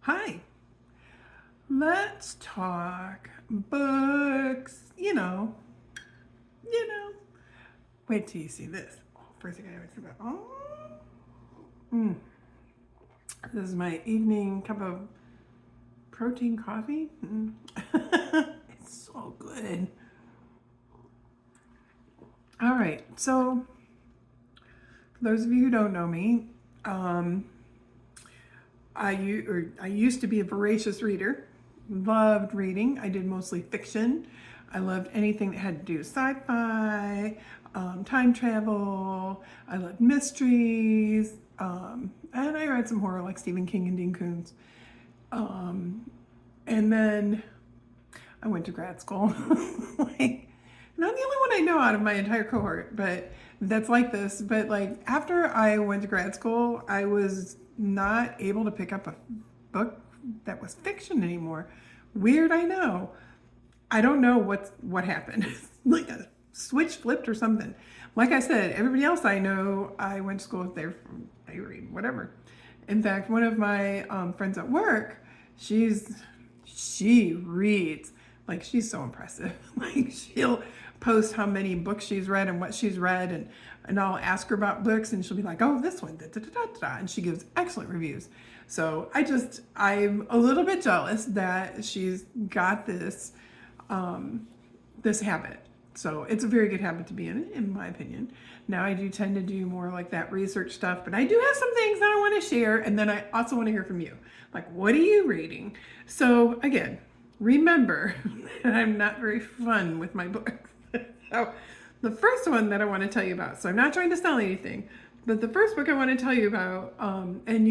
Hi, let's talk books. Wait till you see this. Oh, first thing I always think about, mm, this is my evening cup of protein coffee. It's so good. All right, so for those of you who don't know me, I used to be a voracious reader. Loved reading. I did mostly fiction. I loved anything that had to do with sci-fi, time travel. I loved mysteries, and I read some horror like Stephen King and Dean Koontz. And then I went to grad school. Like, not the only one I know out of my entire cohort, but that's like this. But like after I went to grad school, I was not able to pick up a book that was fiction anymore. Weird, I know. I don't know what happened. Like a switch flipped or something. Like I said, everybody else I know, I went to school with they read whatever. In fact, one of my friends at work, she reads like she's so impressive. Like she'll post how many books she's read and what she's read, and I'll ask her about books, and she'll be like, "Oh, this one," da, da, da, da, da, and she gives excellent reviews. So I'm a little bit jealous that she's got this habit. So it's a very good habit to be in my opinion. Now I do tend to do more like that research stuff, but I do have some things that I want to share, and then I also want to hear from you. Like, what are you reading? So again, remember that I'm not very fun with my books. So the first one that I want to tell you about, so I'm not trying to sell anything, but the first book I want to tell you about, and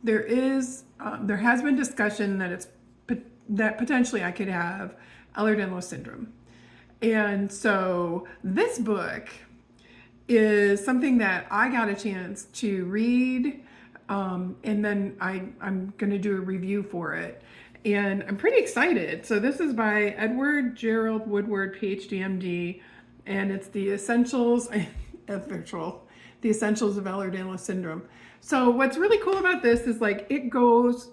there has been discussion that potentially I could have Ehlers-Danlos syndrome. And so this book is something that I got a chance to read, and then I'm going to do a review for it. And I'm pretty excited. So this is by Edward Gerald Woodward, PhD, MD, and it's the essentials of the essentials of Ehlers-Danlos syndrome. So what's really cool about this is like it goes.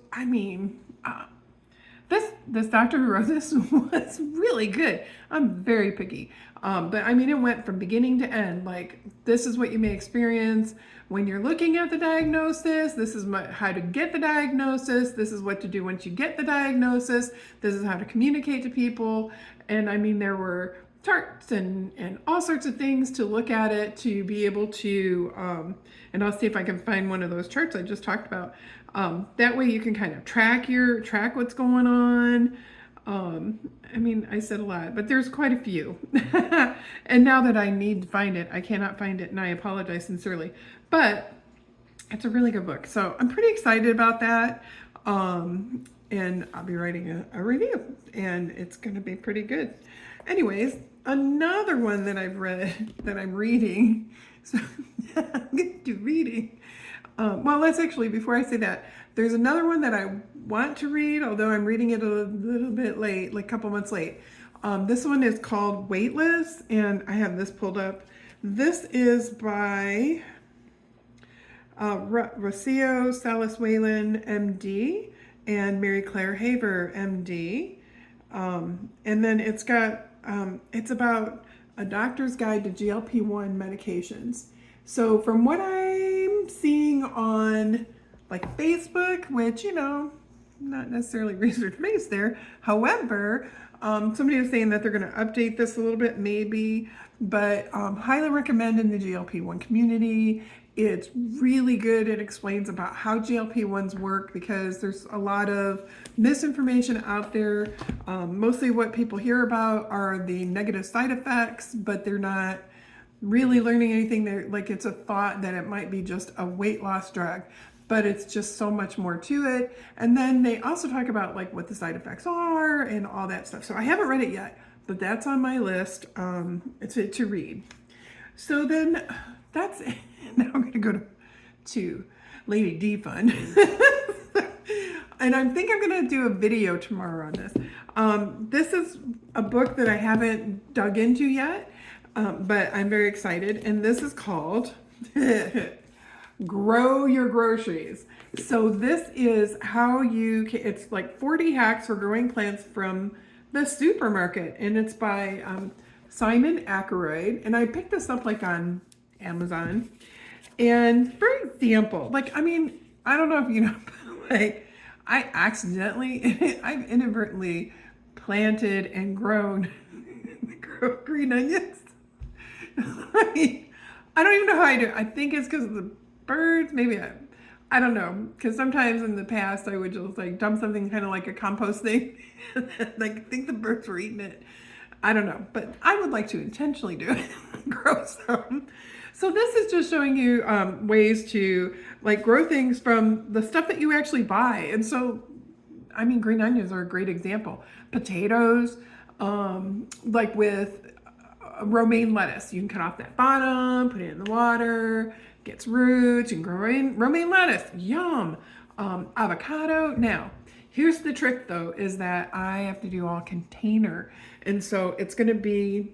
This doctor who wrote this was really good. I'm very picky. But I mean, it went from beginning to end. Like, this is what you may experience when you're looking at the diagnosis. This is how to get the diagnosis. This is what to do once you get the diagnosis. This is how to communicate to people. And I mean, there were charts and all sorts of things to look at it to be able to, and I'll see if I can find one of those charts I just talked about. That way you can kind of track what's going on. I mean, I said a lot, but there's quite a few. And now that I need to find it, I cannot find it, and I apologize sincerely. But it's a really good book. So I'm pretty excited about that. And I'll be writing a review, and it's going to be pretty good. Anyways, another one that I've read that I'm reading. So I'm going to do reading. Well, let's actually, before I say that, there's another one that I want to read, although I'm reading it a little bit late, like a couple months late. This one is called Weightless, and I have this pulled up. This is by Rocio Salas Whalen, MD, and Mary Claire Haver, MD. And then it's about a doctor's guide to GLP-1 medications. So from what I'm seeing on like Facebook, which, not necessarily research based there. However, somebody was saying that they're going to update this a little bit, maybe, but highly recommend in the GLP-1 community. It's really good. It explains about how GLP-1s work because there's a lot of misinformation out there. Mostly what people hear about are the negative side effects, but they're not really learning anything. They're like, it's a thought that it might be just a weight loss drug, but it's just so much more to it. And then they also talk about like what the side effects are and all that stuff. So I haven't read it yet, but that's on my list to read. So then that's it. Now I'm going to go to Lady D Fun. And I think I'm going to do a video tomorrow on this. This is a book that I haven't dug into yet, but I'm very excited. And this is called grow your groceries. So this is how you can, it's like 40 hacks for growing plants from the supermarket, and it's by Simon Ackroyd. And I picked this up like on Amazon. And for example, like, I mean, I don't know if you know, but like I've inadvertently planted and grown green onions. I mean, I don't even know how I do it. I think it's because of the birds. Maybe I don't know. Because sometimes in the past I would just like dump something kind of like a compost thing. Like think the birds were eating it. I don't know. But I would like to intentionally do it. Grow some. So this is just showing you ways to like grow things from the stuff that you actually buy. And so, I mean, green onions are a great example. Potatoes, like with romaine lettuce. You can cut off that bottom, put it in the water, gets roots. You can grow romaine lettuce. Yum. Avocado. Now, here's the trick though, is that I have to do all container. And so it's going to be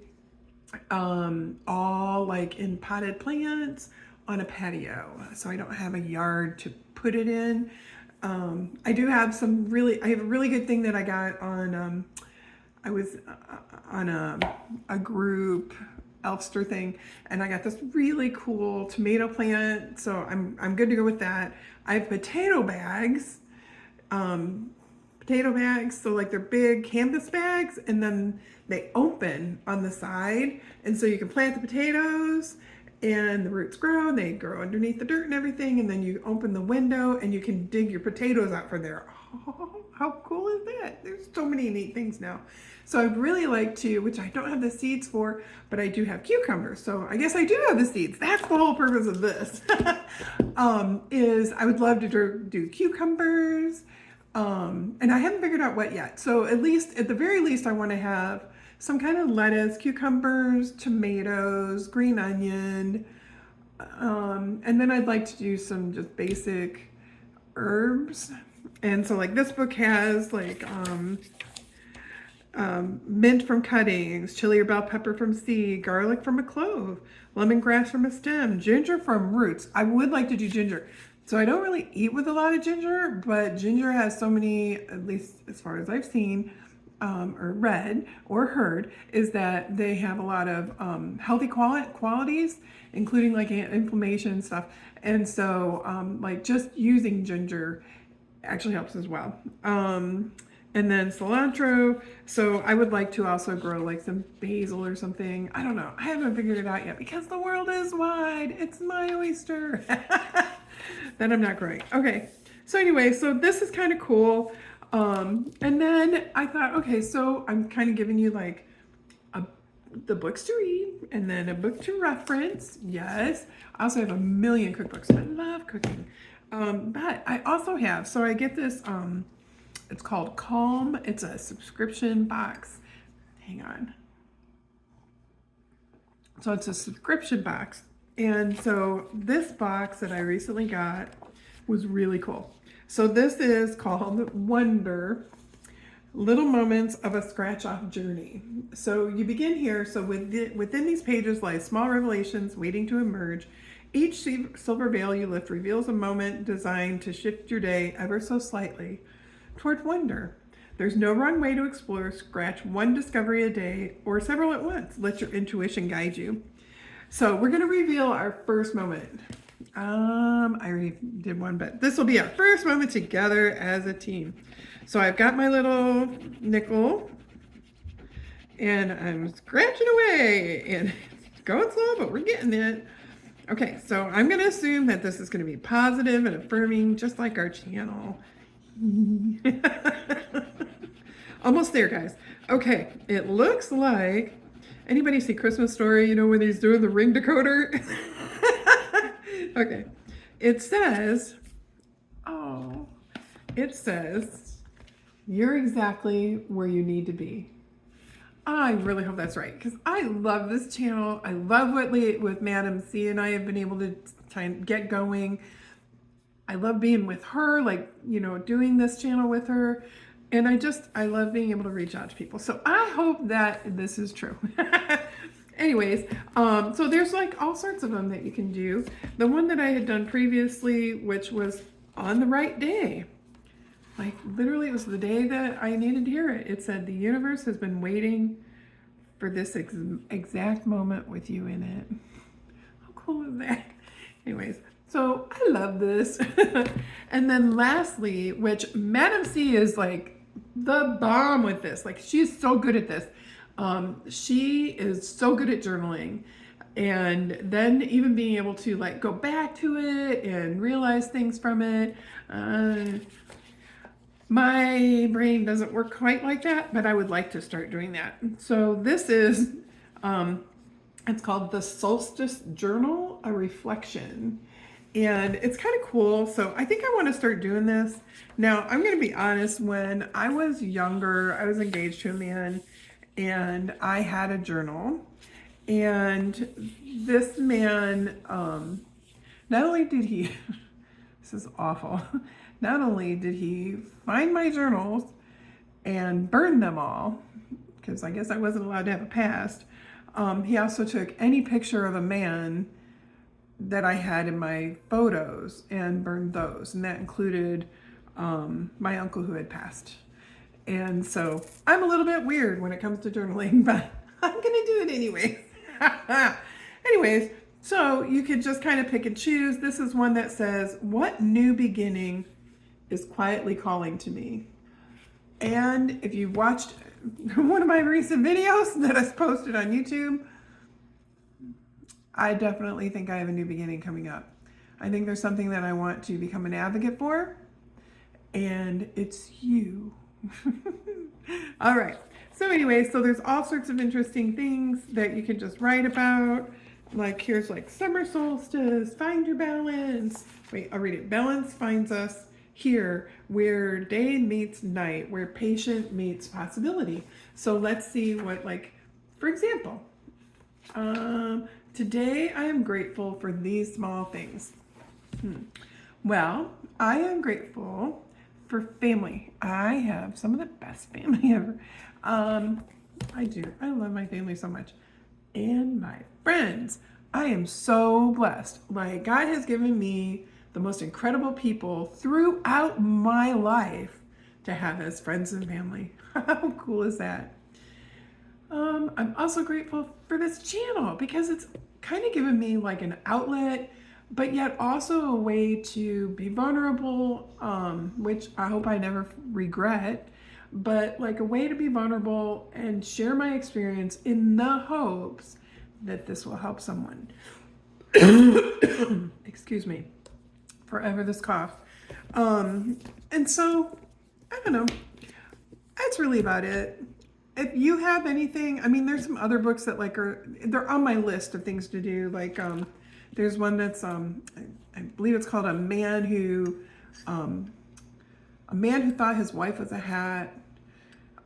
all like in potted plants on a patio. So I don't have a yard to put it in. I do have I have a really good thing that I got on, I was on a group Elfster thing, and I got this really cool tomato plant. So I'm good to go with that. I have potato bags, so like they're big canvas bags, and then they open on the side, and so you can plant the potatoes and the roots grow, and they grow underneath the dirt and everything, and then you open the window and you can dig your potatoes out from there. Oh, how cool is that? There's so many neat things now. So I'd really like to, which I don't have the seeds for, but I do have cucumbers. So I guess I do have the seeds. That's the whole purpose of this. Is I would love to do cucumbers. And I haven't figured out what yet. So at the very least, I want to have some kind of lettuce, cucumbers, tomatoes, green onion. And then I'd like to do some just basic herbs. And so like this book has like mint from cuttings, chili or bell pepper from seed, garlic from a clove, lemongrass from a stem, ginger from roots. I would like to do ginger. So I don't really eat with a lot of ginger, but ginger has so many, at least as far as I've seen, or read or heard, is that they have a lot of healthy qualities, including like inflammation and stuff. And so like just using ginger actually helps as well. And then cilantro. So I would like to also grow like some basil or something. I don't know. I haven't figured it out yet because the world is wide. It's my oyster. That I'm not growing. Okay. So anyway, so this is kind of cool. And then I thought, okay, so I'm kind of giving you like the books to read and then a book to reference. Yes. I also have a million cookbooks. I love cooking. But I also have, so I get this, it's called Calm. It's a subscription box. Hang on. So it's a subscription box. And so this box that I recently got was really cool. So this is called Wonder, Little Moments of a Scratch-Off Journey. So you begin here. So within these pages lie small revelations waiting to emerge. Each silver veil you lift reveals a moment designed to shift your day ever so slightly toward wonder. There's no wrong way to explore. Scratch one discovery a day or several at once. Let your intuition guide you. So we're going to reveal our first moment. I already did one, but this will be our first moment together as a team. So I've got my little nickel and I'm scratching away and it's going slow, but we're getting it. Okay, so I'm going to assume that this is going to be positive and affirming, just like our channel. Almost there, guys. Okay, it looks like, anybody see Christmas Story, you know, when he's doing the ring decoder? Okay, it says, you're exactly where you need to be. I really hope that's right, because I love this channel. I love what with Madam C and I have been able to try and get going. I love being with her, like, you know, doing this channel with her. And I love being able to reach out to people. So I hope that this is true. Anyways, so there's like all sorts of them that you can do. The one that I had done previously, which was on the right day. Like literally it was the day that I needed to hear it. It said the universe has been waiting for this exact moment with you in it. How cool is that? Anyways, so I love this. And then lastly, which Madam C is like the bomb with this. Like she's so good at this. She is so good at journaling. And then even being able to like go back to it and realize things from it. My brain doesn't work quite like that, but I would like to start doing that. So this is, it's called the Solstice Journal, a reflection. And it's kind of cool. So I think I want to start doing this. Now, I'm going to be honest, when I was younger, I was engaged to a man and I had a journal. And this man, not only did he, this is awful. Not only did he find my journals and burn them all, because I guess I wasn't allowed to have a past, he also took any picture of a man that I had in my photos and burned those. And that included my uncle who had passed. And so I'm a little bit weird when it comes to journaling, but I'm going to do it anyway. Anyways, so you could just kind of pick and choose. This is one that says, what new beginning is quietly calling to me? And if you watched one of my recent videos that I posted on YouTube, I definitely think I have a new beginning coming up. I think there's something that I want to become an advocate for, and it's you. All right. So anyway, so there's all sorts of interesting things that you can just write about. Like here's like summer solstice, find your balance. Wait, I'll read it. Balance finds us here where day meets night, where patient meets possibility. So let's see what, like, for example, today I am grateful for these small things. Well, I am grateful for family. I have some of the best family ever. I do. I love my family so much. And my friends. I am so blessed. Like, God has given me the most incredible people throughout my life to have as friends and family. How cool is that? I'm also grateful for this channel because it's kind of given me like an outlet, but yet also a way to be vulnerable, which I hope I never regret, but like a way to be vulnerable and share my experience in the hopes that this will help someone. Excuse me. Forever this cough. And so, I don't know. That's really about it. If you have anything, I mean, there's some other books that like they're on my list of things to do. Like, there's one that's, I believe it's called A Man Who Thought His Wife Was a Hat.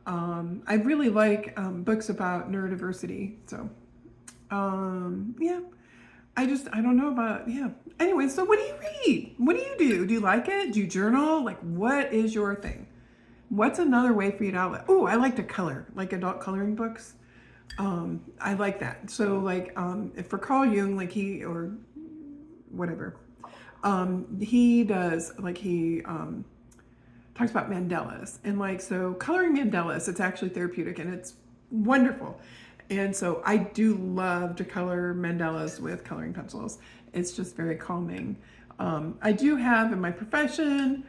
I really like books about neurodiversity. So, yeah. I don't know about, yeah. Anyway, so what do you read? What do you do? Do you like it? Do you journal? Like, what is your thing? What's another way for you to outlet? Oh, I like to color, like adult coloring books. I like that. So like, if for Carl Jung, like or whatever, he does, like he talks about mandalas. And like, so coloring mandalas, it's actually therapeutic and it's wonderful. And so I do love to color mandalas with coloring pencils. It's just very calming. I do have in my profession,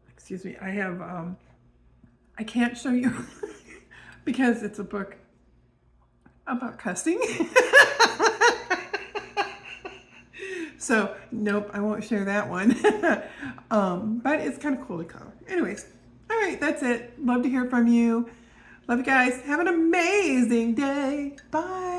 excuse me, I have, I can't show you because it's a book about cussing. So nope, I won't share that one. But it's kind of cool to color. Anyways, all right, that's it. Love to hear from you. Love you guys. Have an amazing day. Bye.